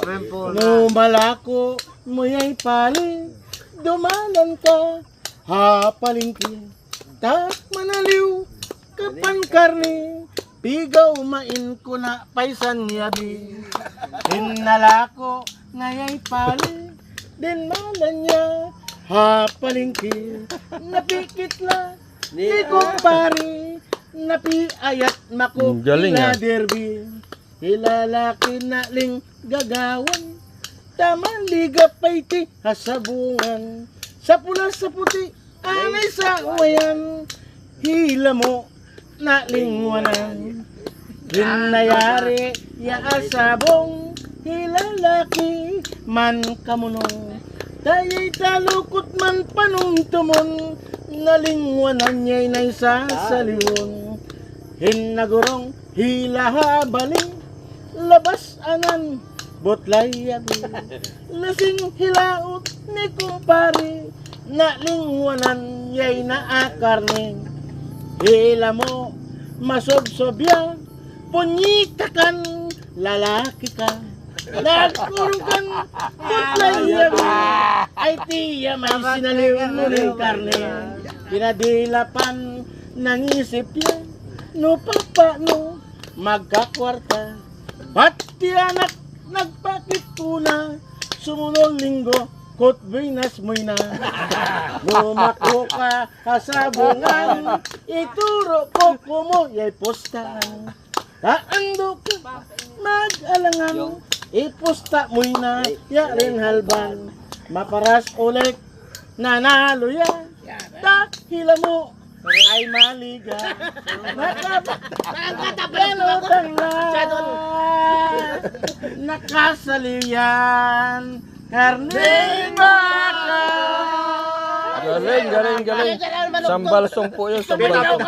Numalako mo'y pali, dumalan ka, hapalingki, tak manaliw, kapan karni, pigaw main ko na paisan yabi. Hinalako ngayay pali, din malan niya, hapalingki, napikit la, di kumpari, napi ayat mako Galing, na ah. derby. Hilalaki na ling gagawan, taman liga paiti hasabungan, sa pula sa puti anay sa uwayan, hila mo na lingwanan. Hinayari ya asabong, hilalaki man kamunong, taya'y talukot man panungtumon, nalingwanan niya'y nay sasaliwon. Hinagurong hilahabaling, labas anan botlay yabi, lasing hilaot ni kumpari, nalingwanan niya'y naakarning. Hila mo masobsobya, punyitakan, lalaki ka, nagkurong kan botlay yabi, ay tiya may sinaliw mo ng karne, pinadilapan ng isip yan, no papa no magkakwarta, pati anak nagpakituna, sumunod linggo kot binas mo'y na, lumako ka kasabungan, ituro ko kumo yay postahan, taando ka mag-alangan, iposta mo'y na yarin halban, maparas ulit nanalo ya, takila mo ay maliga, nakapagkatapelotang na, nakasaliw yan, karning baka. Galing. Sambal song po yun, sambal song.